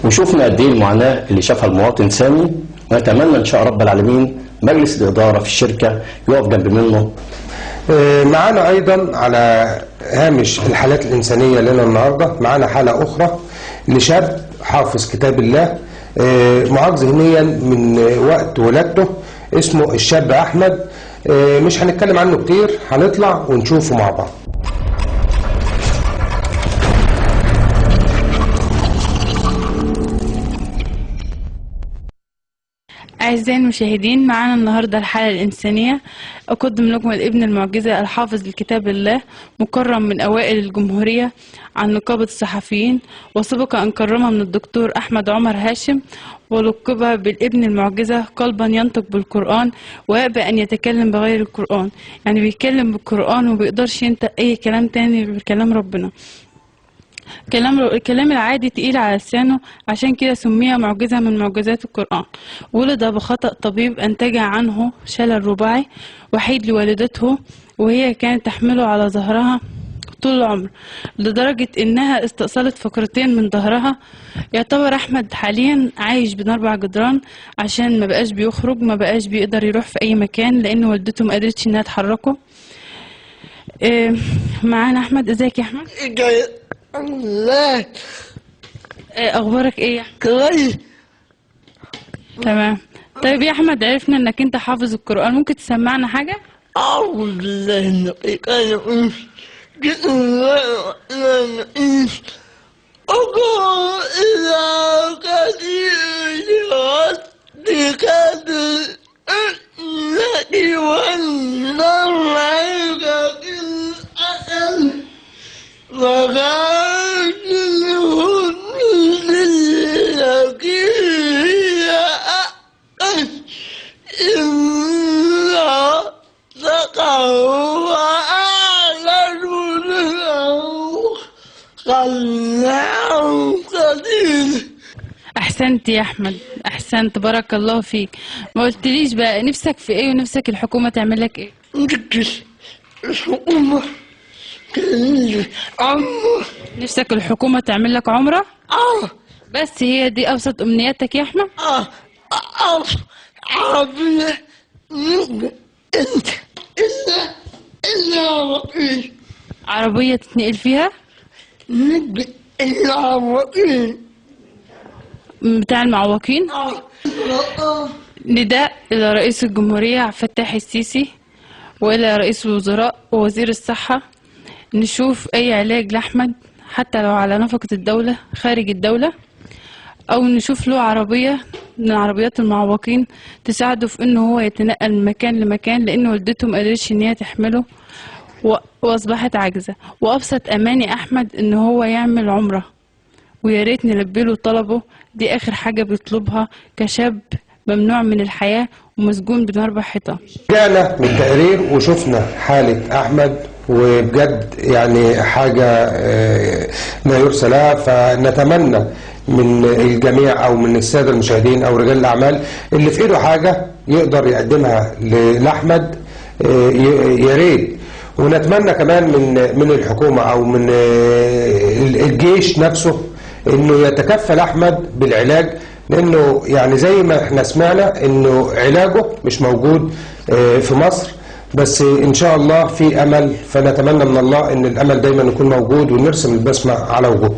وشوفنا قد ايه المعاناه اللي شافها المواطن سامي، ونتمنى ان شاء رب العالمين مجلس الاداره في الشركه يقف جنب منه. معانا ايضا على هامش الحالات الانسانيه لنا النهارده معانا حاله اخرى لشاب حافظ كتاب الله معاق ذهنيا من وقت ولادته، اسمه الشاب احمد. مش هنتكلم عنه كتير، هنطلع ونشوفه مع بعض. أعزائي المشاهدين، معنا النهاردة الحالة الإنسانية. أقدم لكم الابن المعجزة الحافظ لكتاب الله، مكرم من أوائل الجمهورية عن نقابة الصحفيين، وسبق أن كرمها من الدكتور أحمد عمر هاشم، ولقبها بالابن المعجزة قلبا ينطق بالقرآن ويأبى أن يتكلم بغير القرآن. يعني بيتكلم بالقرآن وبيقدرش ينطق أي كلام تاني بكلام ربنا. الكلام العادي تقيل على لسانه، عشان كده سميها معجزة من معجزات القرآن. ولد بخطأ طبيب أنتج عنه شلل رباعي، وحيد لوالدته، وهي كانت تحمله على ظهرها طول العمر، لدرجة إنها استأصلت فقرتين من ظهرها. يعتبر أحمد حاليا عايش بين 4 جدران، عشان ما بقاش بيخرج، ما بقاش بيقدر يروح في أي مكان، لأن والدته ما قدرتش إنها تحركه. معانا أحمد. ازيك يا أحمد؟ الله. اخبارك ايه يا احمد؟ كويس. تمام. طيب يا احمد، عرفنا انك انت حافظ القرآن، ممكن تسمعنا حاجة؟ أعوذ بالله من الشيطان الرجيم. بسم الله الرحمن الرحيم. اقرأ إلى كثير ربك بالحكمة والموعظة الحسنة وجادلهم بالتي هي أحسن إن اتقوا وأعلنوا له خلعهم قدير. احسنت يا احمد، احسنت، بارك الله فيك. ما قلتليش بقى نفسك في ايه، ونفسك الحكومة تعمل لك ايه؟ الحكومة عمرة. نفسك الحكومة تعمل لك عمرة؟ بس هي دي ابسط امنياتك يا احمد؟ عربية انت إلا رقيق. عربية تتنقل فيها؟ إلا رقيق بتاع المعوقين؟ نداء إلى رئيس الجمهورية عبد الفتاح السيسي، وإلى رئيس الوزراء ووزير الصحة، نشوف أي علاج لأحمد حتى لو على نفقة الدولة خارج الدولة، أو نشوف له عربية من عربيات المعوقين تساعده في إنه هو يتنقل من مكان لمكان، لأن والدته مقدرش إن هي تحمله وأصبحت عاجزة. وأبسط أماني أحمد إن هو يعمل عمرة، ويا ريت نلبيله طلبه. دي آخر حاجة بيطلبها كشاب ممنوع من الحياة ومسجون بين 4 حيطان. رجعنا من التقرير وشفنا حالة أحمد، وبجد يعني حاجة لا يرثى لها. فنتمنى من الجميع أو من السادة المشاهدين أو رجال الأعمال اللي في إيده حاجة يقدر يقدمها لأحمد يا ريت. ونتمنى كمان من الحكومة أو من الجيش نفسه إنه يتكفل أحمد بالعلاج، لأنه يعني زي ما احنا سمعنا إنه علاجه مش موجود في مصر، بس إن شاء الله في أمل. فنتمنى من الله إن الأمل دايما يكون موجود ونرسم البسمة على وجوه.